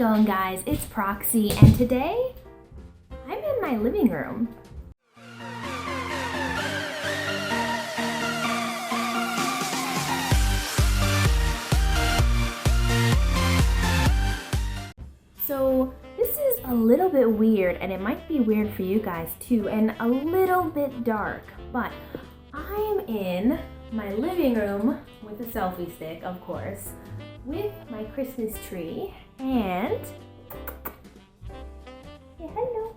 going, guys? It's Proxy, and today I'm in my living room. So this is a little bit weird, and it might be weird for you guys too, and a little bit dark, but I'm in my living room with a selfie stick, of course, with my Christmas tree, and say hello.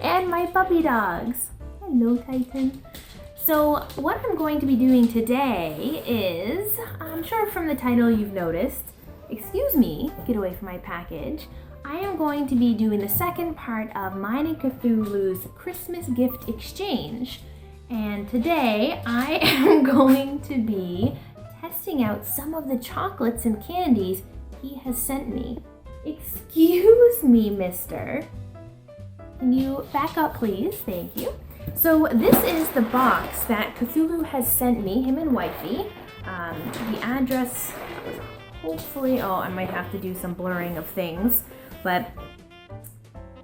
And my puppy dogs. Hello, Titan. So what I'm going to be doing today is, I'm sure from the title you've noticed, excuse me, get away from my package, I am going to be doing the second part of mine and Cthulhu's Christmas gift exchange. And today I am going to be testing out some of the chocolates and candies he has sent me. Excuse me, mister. Can you back up, please? Thank you. So this is the box that Cthulhu has sent me, him and Wifey. The address was hopefully, I might have to do some blurring of things, but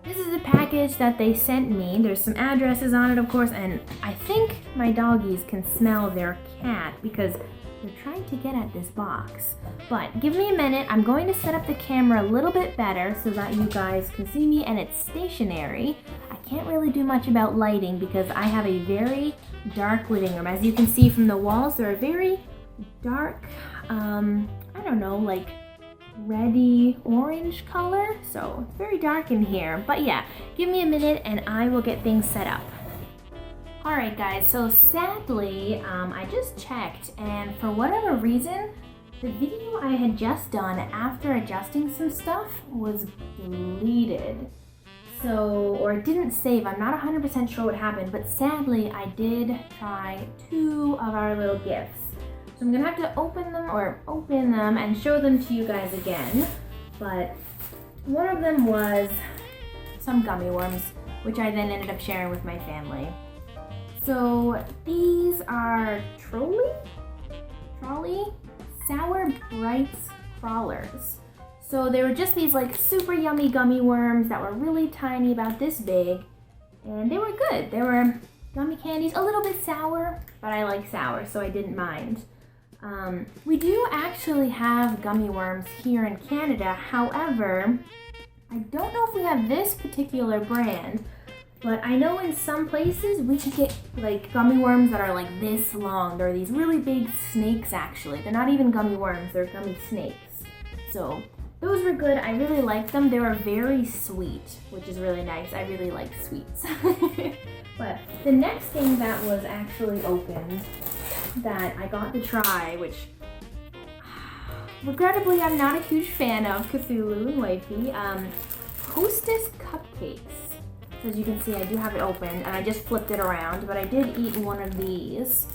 this is a package that they sent me. There's some addresses on it, of course, and I think my doggies can smell their cat because they're trying to get at this box. But give me a minute. I'm going to set up the camera a little bit better so that you guys can see me and it's stationary. I can't really do much about lighting because I have a very dark living room. As you can see from the walls, they're a very dark, I don't know, like reddy orange color, so it's very dark in here. But yeah, give me a minute and I will get things set up. Alright guys, so sadly I just checked, and for whatever reason the video I had just done after adjusting some stuff was deleted, or it didn't save. I'm not 100% sure what happened, but sadly I did try 2 of our little gifts. So I'm gonna have to open them and show them to you guys again. But one of them was some gummy worms, which I then ended up sharing with my family. So these are Trolli Sour Brights Crawlers. So they were just these like super yummy gummy worms that were really tiny, about this big, and they were good. They were gummy candies, a little bit sour, but I like sour, so I didn't mind. We do actually have gummy worms here in Canada. However, I don't know if we have this particular brand, but I know in some places we can get like gummy worms that are like this long. They're these really big snakes actually. They're not even gummy worms, they're gummy snakes. So those were good. I really liked them. They were very sweet, which is really nice. I really like sweets. But the next thing that was actually opened that I got to try, which regrettably I'm not a huge fan of, Cthulhu and Wifey, Hostess cupcakes. So as you can see, I do have it open, and I just flipped it around, but I did eat one of these.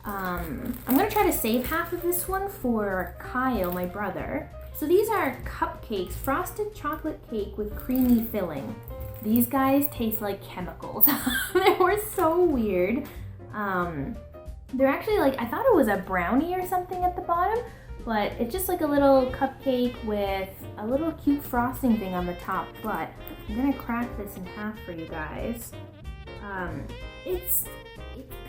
I'm gonna try to save half of this one for Kyle, my brother. So these are cupcakes, frosted chocolate cake with creamy filling. These guys taste like chemicals. They were so weird. They're actually like, I thought it was a brownie or something at the bottom, but it's just like a little cupcake with a little cute frosting thing on the top. But I'm gonna crack this in half for you guys. It's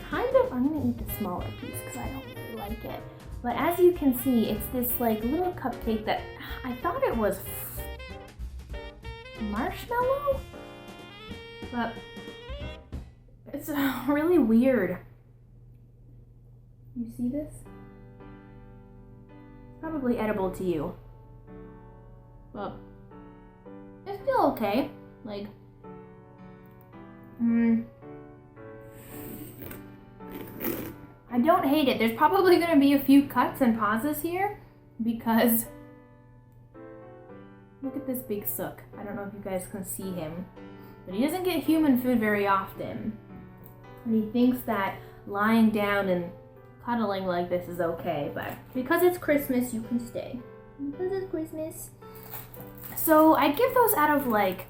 kind of, I'm gonna eat the smaller piece because I don't really like it. But as you can see, it's this like little cupcake that I thought it was marshmallow, but it's really weird. You see this? Probably edible to you, but it's still okay. Like, I don't hate it. There's probably gonna be a few cuts and pauses here because look at this big sook. I don't know if you guys can see him, but he doesn't get human food very often, and he thinks that lying down and cuddling like this is okay, but because it's Christmas, you can stay. Because it's Christmas. So I'd give those out of, like,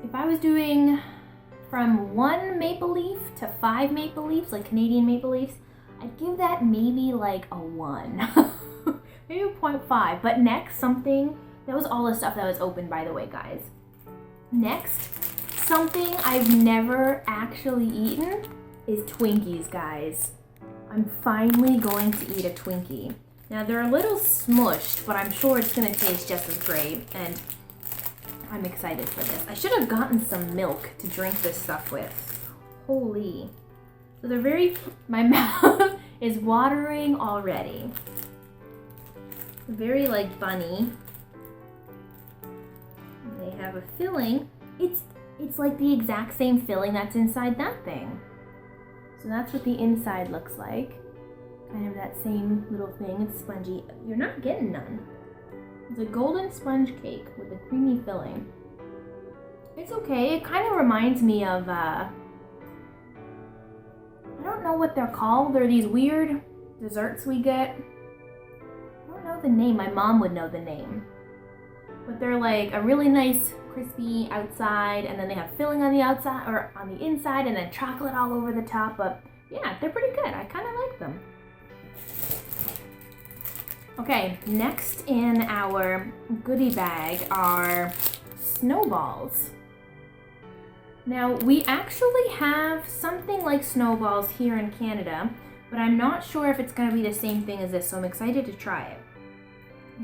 if I was doing from 1 maple leaf to 5 maple leaves, like Canadian maple leaves, I'd give that maybe like a 1. maybe a 0.5. But next, something, that was all the stuff that was open, by the way, guys. Next, something I've never actually eaten is Twinkies, guys. I'm finally going to eat a Twinkie. Now, they're a little smushed, but I'm sure it's gonna taste just as great, and I'm excited for this. I should have gotten some milk to drink this stuff with. Holy. So they're my mouth is watering already. Very like bunny. They have a filling. It's like the exact same filling that's inside that thing. So that's what the inside looks like. Kind of that same little thing. It's spongy. You're not getting none. It's a golden sponge cake with a creamy filling. It's okay. It kind of reminds me of, I don't know what they're called. They're these weird desserts we get. I don't know the name. My mom would know the name. But they're like a really nice crispy outside, and then they have filling on the outside or on the inside, and then chocolate all over the top. But yeah, they're pretty good. I kind of like them. Okay, next in our goodie bag are Snowballs. Now, we actually have something like Snowballs here in Canada, but I'm not sure if it's going to be the same thing as this, so I'm excited to try it.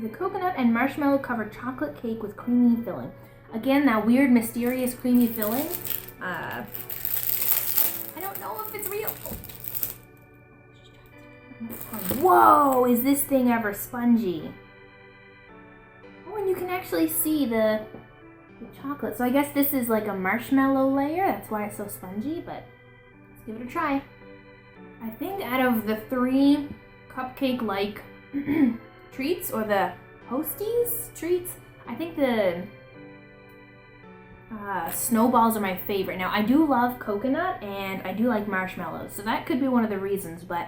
The coconut and marshmallow covered chocolate cake with creamy filling. Again, that weird, mysterious, creamy filling. I don't know if it's real. Whoa, is this thing ever spongy? Oh, and you can actually see the chocolate. So I guess this is like a marshmallow layer. That's why it's so spongy, but let's give it a try. I think out of the 3 cupcake-like treats, or the Hostess treats, I think the Snowballs are my favorite. Now, I do love coconut, and I do like marshmallows, so that could be one of the reasons, but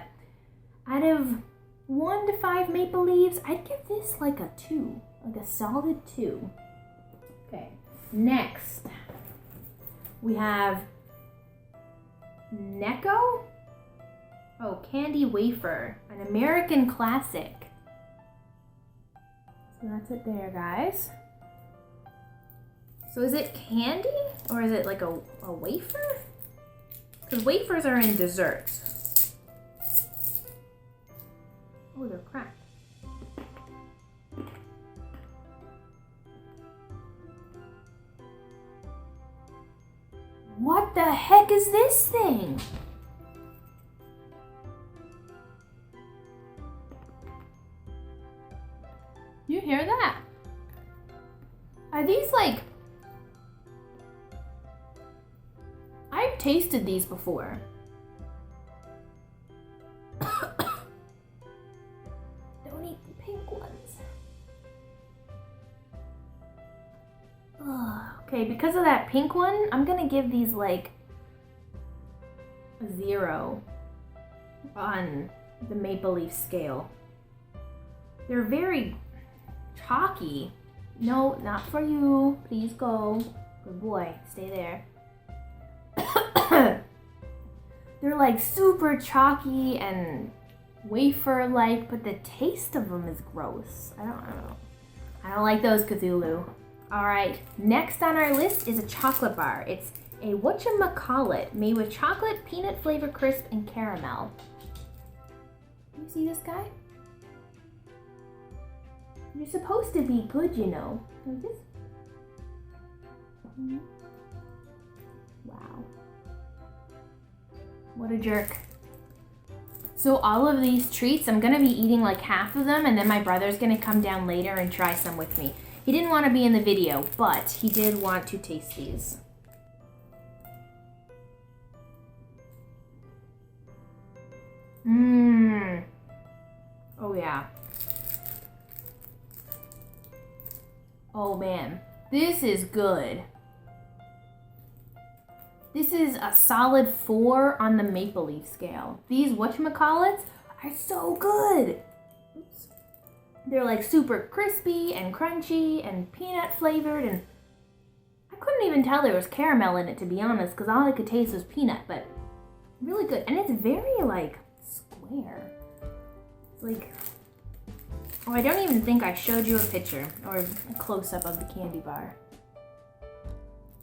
out of 1 to 5 maple leaves, I'd give this like a 2, like a solid 2. Okay, next we have Necco Candy Wafer, an American classic. So that's it there, guys. So is it candy, or is it like a wafer? Because wafers are in desserts. Oh, they're cracked. What the heck is this thing? You hear that? Are these like... I've tasted these before. Don't eat the pink ones. Ugh. Okay, because of that pink one, I'm gonna give these like a 0 on the maple leaf scale. They're very chalky. No, not for you. Please go. Good boy. Stay there. They're like super chalky and wafer-like, but the taste of them is gross. I don't know. I don't like those, CTHULHU. Alright, next on our list is a chocolate bar. It's a whatchamacallit made with chocolate, peanut flavor crisp, and caramel. You see this guy? You're supposed to be good, you know. Like this. Wow. What a jerk. So all of these treats, I'm gonna be eating like half of them, and then my brother's gonna come down later and try some with me. He didn't want to be in the video, but he did want to taste these. Mmm. Oh yeah. Oh man, this is good. This is a solid 4 on the maple leaf scale. These whatchamacallits are so good. Oops. They're like super crispy and crunchy and peanut flavored, and I couldn't even tell there was caramel in it, to be honest, because all I could taste was peanut, but really good. And it's very like square. It's like, Oh, I don't even think I showed you a picture or a close-up of the candy bar.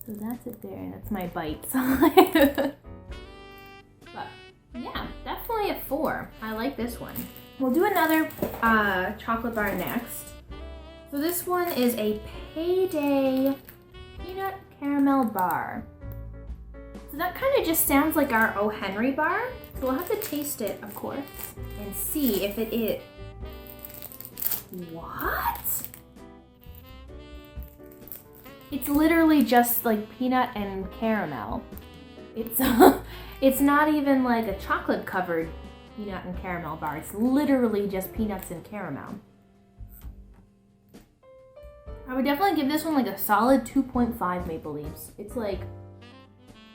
So that's it there. That's my bites. But yeah, definitely a 4. I like this one. We'll do another chocolate bar next. So this one is a Payday peanut caramel bar. So that kind of just sounds like our O. Henry bar. So we'll have to taste it, of course, and see if it is. What? It's literally just like peanut and caramel. It's it's not even like a chocolate covered peanut and caramel bar. It's literally just peanuts and caramel. I would definitely give this one like a solid 2.5 maple leaves. It's like,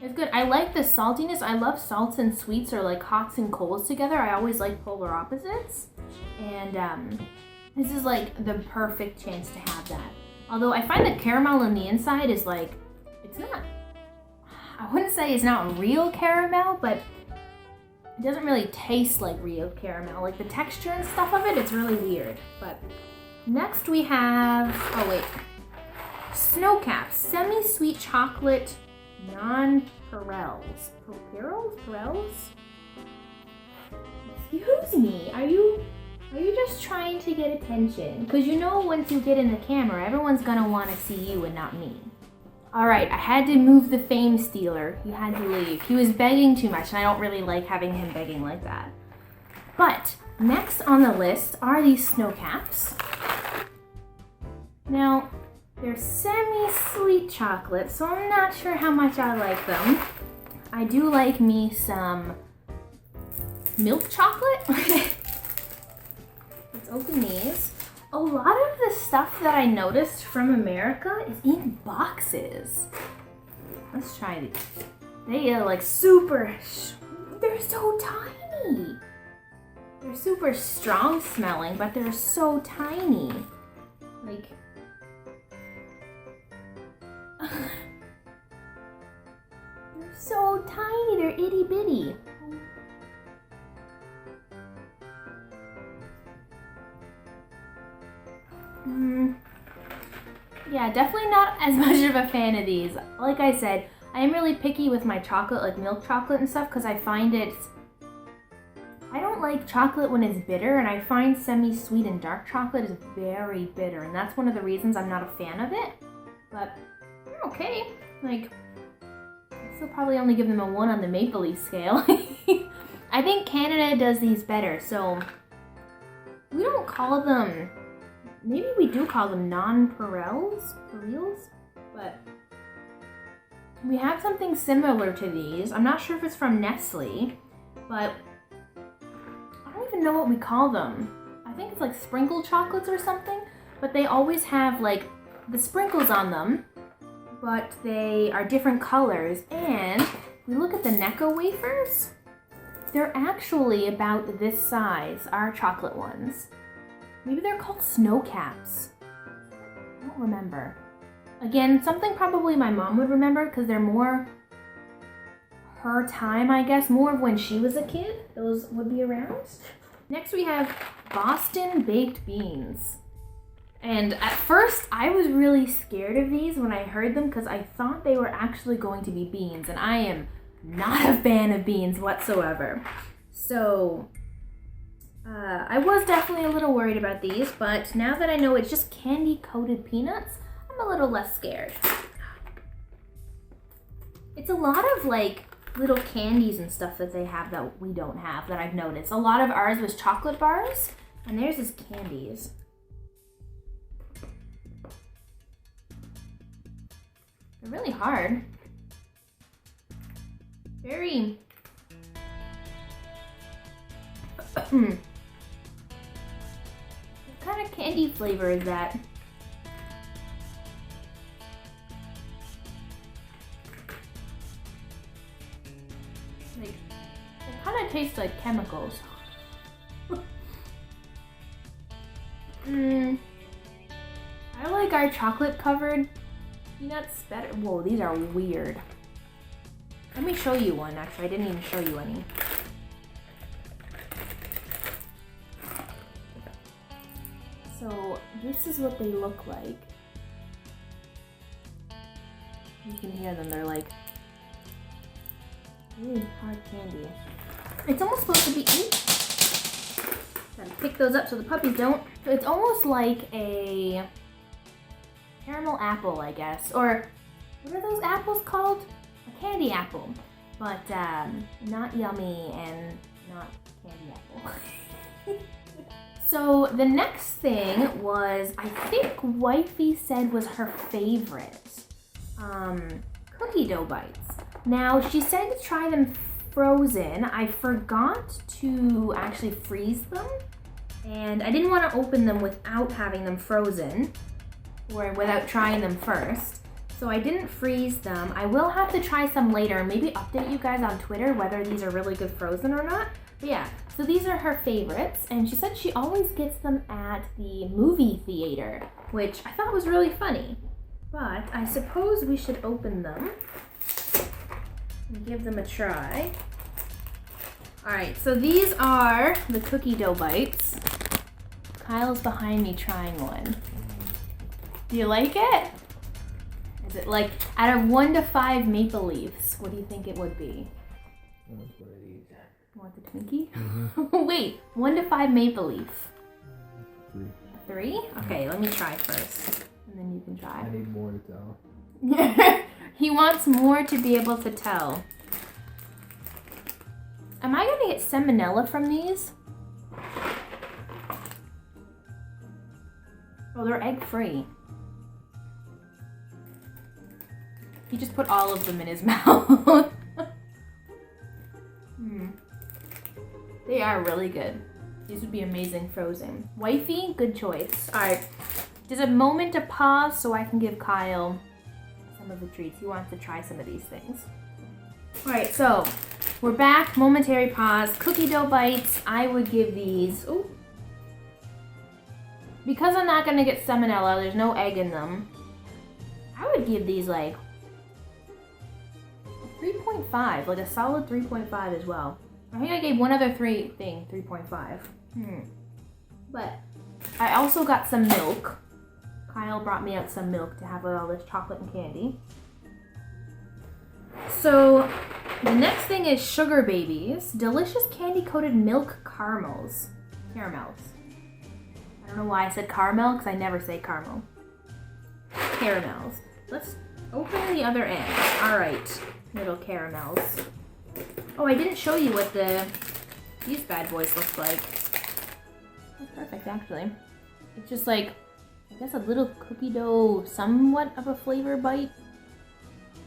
it's good. I like the saltiness. I love salts and sweets, or like hots and colds together. I always like polar opposites. And this is like the perfect chance to have that. Although I find the caramel on the inside is like, it's not, I wouldn't say it's not real caramel, but it doesn't really taste like real caramel. Like the texture and stuff of it, it's really weird. But next we have, oh wait, Snow Caps, semi-sweet chocolate, non-Perels. Perels? Excuse me, are you just trying to get attention? Because you know once you get in the camera, everyone's gonna want to see you and not me. Alright, I had to move the fame stealer. He had to leave. He was begging too much, and I don't really like having him begging like that. But next on the list are these Snow Caps. Now, they're semi-sweet chocolate, so I'm not sure how much I like them. I do like me some milk chocolate. Let's open these. A lot of the stuff that I noticed from America is in boxes. Let's try these. They are like super, they're so tiny. They're super strong smelling, but they're so tiny. Like, they're so tiny, they're itty bitty. Yeah, definitely not as much of a fan of these. Like I said, I am really picky with my chocolate, like milk chocolate and stuff, because I find I don't like chocolate when it's bitter, and I find semi-sweet and dark chocolate is very bitter, and that's one of the reasons I'm not a fan of it. But they're okay. Like, I'll still probably only give them a 1 on the maple leaf scale. I think Canada does these better, so we don't call them, maybe we do call them non-Perels, but we have something similar to these. I'm not sure if it's from Nestle, but I don't even know what we call them. I think it's like sprinkle chocolates or something, but they always have like the sprinkles on them, but they are different colors. And we look at the Necco Wafers, they're actually about this size, our chocolate ones. Maybe they're called Snow Caps. I don't remember. Again, something probably my mom would remember, because they're more her time, I guess, more of when she was a kid. Those would be around. Next we have Boston Baked Beans. And at first I was really scared of these when I heard them, because I thought they were actually going to be beans, and I am not a fan of beans whatsoever. So I was definitely a little worried about these, but now that I know it's just candy-coated peanuts, I'm a little less scared. It's a lot of like little candies and stuff that they have that we don't have, that I've noticed. A lot of ours was chocolate bars, and theirs is candies. They're really hard. Very... What kind of candy flavor is that? Like, it kind of tastes like chemicals. I like our chocolate covered peanuts better. Whoa, these are weird. Let me show you one, actually. I didn't even show you any. So this is what they look like. You can hear them, they're like really hard candy. It's almost supposed to be, gotta pick those up so the puppies don't. So it's almost like a caramel apple, I guess. Or what are those apples called? A candy apple. But not yummy and not candy apple. So the next thing was, I think Wifey said was her favorite. Cookie dough bites. Now she said to try them frozen. I forgot to actually freeze them, and I didn't want to open them without having them frozen or without trying them first. So I didn't freeze them. I will have to try some later and maybe update you guys on Twitter whether these are really good frozen or not. But yeah, so these are her favorites, and she said she always gets them at the movie theater, which I thought was really funny. But I suppose we should open them and give them a try. Alright, so these are the cookie dough bites. Kyle's behind me trying one. Do you like it? Is it like, out of 1 to 5 maple leaves, what do you think it would be? That's what I eat. You want the Twinkie? Mm-hmm. Wait, 1 to 5 maple leaf. 3. 3? Okay, let me try first. And then you can try. I need more to tell. He wants more to be able to tell. Am I gonna get salmonella from these? Oh, they're egg-free. He just put all of them in his mouth. They are really good. These would be amazing frozen. Wifey, good choice. Alright, just a moment to pause so I can give Kyle some of the treats. He wants to try some of these things. Alright, so we're back. Momentary pause. Cookie dough bites. I would give these. Ooh. Because I'm not going to get salmonella, there's no egg in them. I would give these like 3.5. Like a solid 3.5 as well. I think I gave one other 3.5. But I also got some milk. Kyle brought me out some milk to have with all this chocolate and candy. So the next thing is Sugar Babies. Delicious candy-coated milk caramels. Caramels. I don't know why I said caramel, because I never say caramel. Caramels. Let's open the other end. Alright, little caramels. Oh, I didn't show you what these bad boys look like. That's perfect, actually. It's just like, I guess a little cookie dough, somewhat of a flavor bite,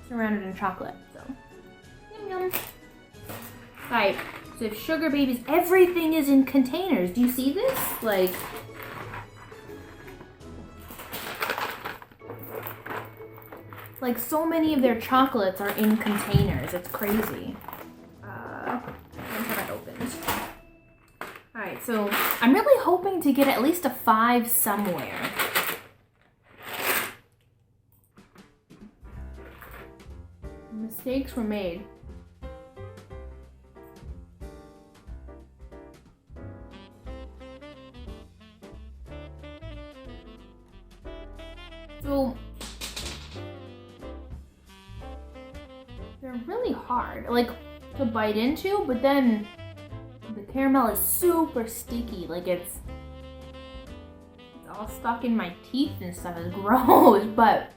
surrounded in chocolate. So, yum yum. Alright, so if Sugar Babies, everything is in containers. Do you see this? Like so many of their chocolates are in containers. It's crazy. One have I opened? Alright, so I'm really hoping to get at least a 5 somewhere. Mistakes were made. So they're really hard, like to bite into, but then the caramel is super sticky. Like it's all stuck in my teeth and stuff. It's gross, but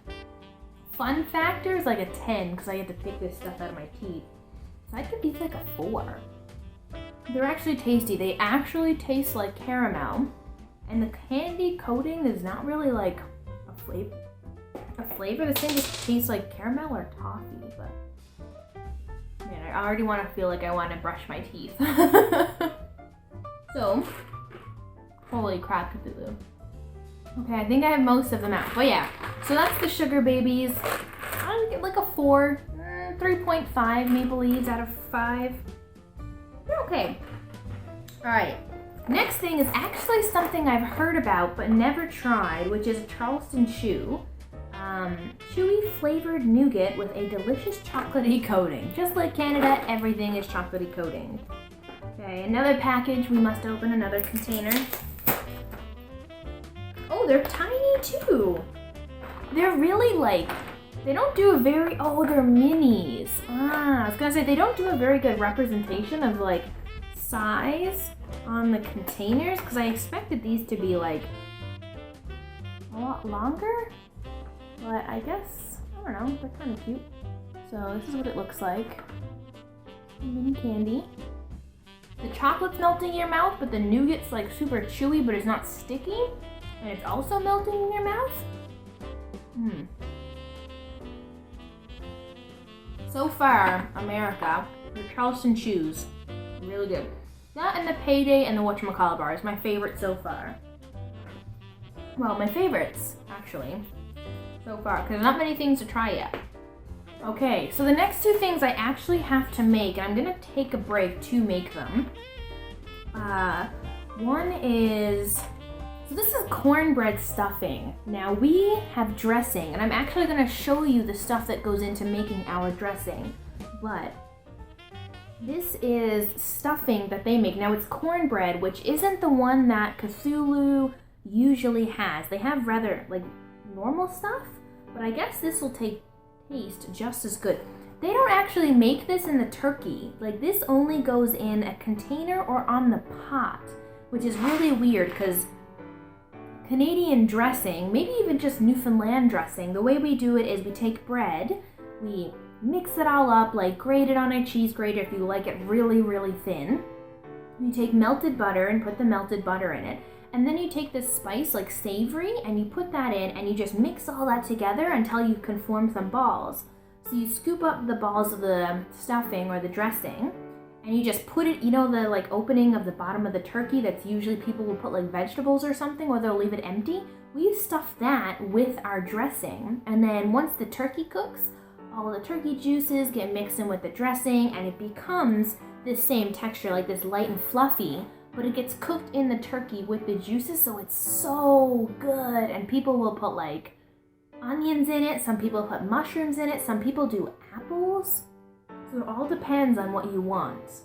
fun factor is like a 10 because I get to pick this stuff out of my teeth. So I'd give these like a 4. They're actually tasty. They actually taste like caramel, and the candy coating is not really like a flavor. This thing just tastes like caramel or toffee, but man, I already want to feel like I want to brush my teeth. So, holy crap, Cthulhu. Okay, I think I have most of them out. But yeah, so that's the Sugar Babies. I'll get like a 4, 3.5 maple leaves out of 5. They're okay. Alright, next thing is actually something I've heard about but never tried, which is Charleston Chew. Chewy flavored nougat with a delicious chocolatey coating. Just like Canada, everything is chocolatey coating. Okay, another package. We must open another container. they're tiny too. They're really like, they don't do a very, oh, they're minis. I was gonna say, they don't do a very good representation of like size on the containers, because I expected these to be like a lot longer, but I guess, I don't know, they're kind of cute. So this is what it looks like. Mini candy. The chocolate's melting in your mouth, but the nougat's like super chewy, but it's not sticky, and it's also melting in your mouth. So far, America, the Charleston Chews, really good. That and the Payday and the whatchamacallit bar is my favorite so far. Well, my favorites, actually, so far, because there's not many things to try yet. Okay, so the next two things I actually have to make, and I'm gonna take a break to make them. One is, so this is cornbread stuffing. Now we have dressing, and I'm actually gonna show you the stuff that goes into making our dressing, but this is stuffing that they make. Now it's cornbread, which isn't the one that CTHULHU usually has. They have rather like normal stuff, but I guess this will taste just as good. They don't actually make this in the turkey. Like this only goes in a container or on the pot, which is really weird because Canadian dressing, maybe even just Newfoundland dressing, the way we do it is we take bread, we mix it all up, like grate it on a cheese grater if you like it really, really thin. You take melted butter and put the melted butter in it. And then you take this spice, like savory, and you put that in and you just mix all that together until you can form some balls. So you scoop up the balls of the stuffing or the dressing, and you just put it, you know the like opening of the bottom of the turkey that's usually people will put like vegetables or something, or they'll leave it empty? We stuff that with our dressing, and then once the turkey cooks, all the turkey juices get mixed in with the dressing, and it becomes this same texture, like this light and fluffy, but it gets cooked in the turkey with the juices, so it's so good. And people will put like onions in it, some people put mushrooms in it, some people do apples. So it all depends on what you want.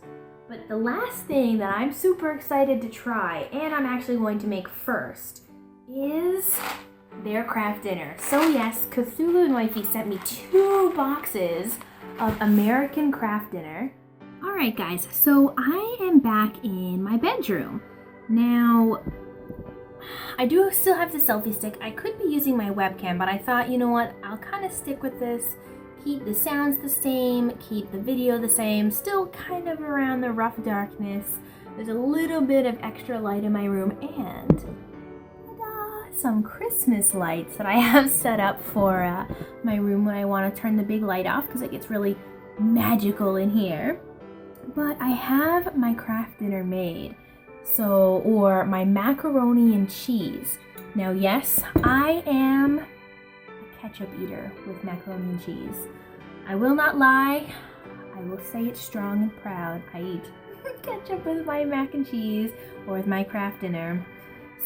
But the last thing that I'm super excited to try, and I'm actually going to make first, is their craft dinner. So yes, CTHULHU and Wifey sent me 2 boxes of American craft dinner. Alright guys, so I am back in my bedroom. Now, I do still have the selfie stick. I could be using my webcam, but I thought, you know what, I'll kind of stick with this, keep the sounds the same, keep the video the same, still kind of around the rough darkness. There's a little bit of extra light in my room, and ta-da, some Christmas lights that I have set up for my room when I want to turn the big light off because it gets really magical in here. But I have my craft dinner made, so, or my macaroni and cheese. Now yes, I am a ketchup eater with macaroni and cheese. I will not lie, I will say it strong and proud. I eat ketchup with my mac and cheese or with my craft dinner.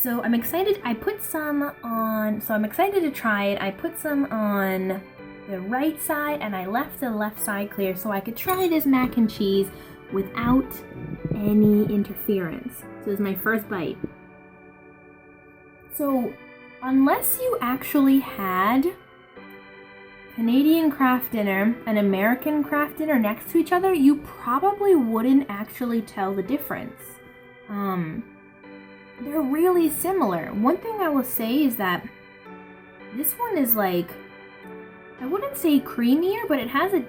So I'm excited, I put some on, so I'm excited to try it. I put some on the right side and I left the left side clear so I could try this mac and cheese without any interference. So this is my first bite. So unless you actually had Canadian craft dinner and American craft dinner next to each other, you probably wouldn't actually tell the difference. They're really similar. One thing I will say is that this one is like, I wouldn't say creamier, but it has a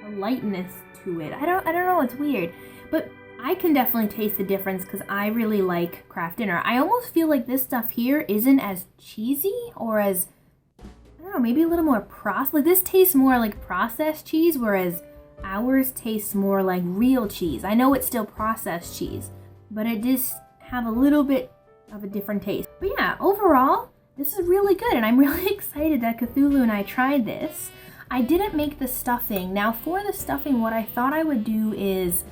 lightness to it. I don't know, it's weird. But I can definitely taste the difference because I really like craft dinner. I almost feel like this stuff here isn't as cheesy or as, I don't know, maybe a little more processed. Like this tastes more like processed cheese, whereas ours tastes more like real cheese. I know it's still processed cheese, but it does have a little bit of a different taste. But yeah, overall, this is really good, and I'm really excited that CTHULHU and I tried this. I didn't make the stuffing. Now for the stuffing, what I thought I would do is,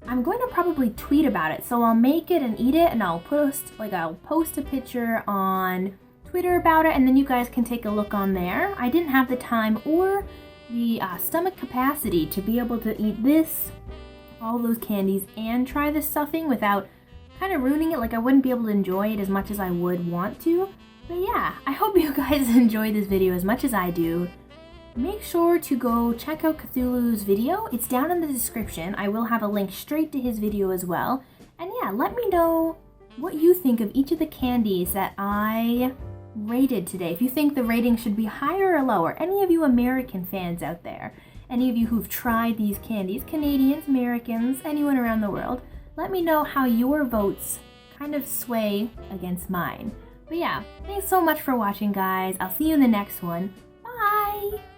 I'm going to probably tweet about it. So I'll make it and eat it, and I'll post a picture on Twitter about it, and then you guys can take a look on there. I didn't have the time or the stomach capacity to be able to eat this, all those candies, and try the stuffing without kind of ruining it. Like I wouldn't be able to enjoy it as much as I would want to. But yeah, I hope you guys enjoy this video as much as I do. Make sure to go check out CTHULHU's video. It's down in the description. I will have a link straight to his video as well. And yeah, let me know what you think of each of the candies that I rated today. If you think the rating should be higher or lower. Any of you American fans out there, any of you who've tried these candies, Canadians, Americans, anyone around the world, let me know how your votes kind of sway against mine. But yeah, thanks so much for watching, guys. I'll see you in the next one. Bye!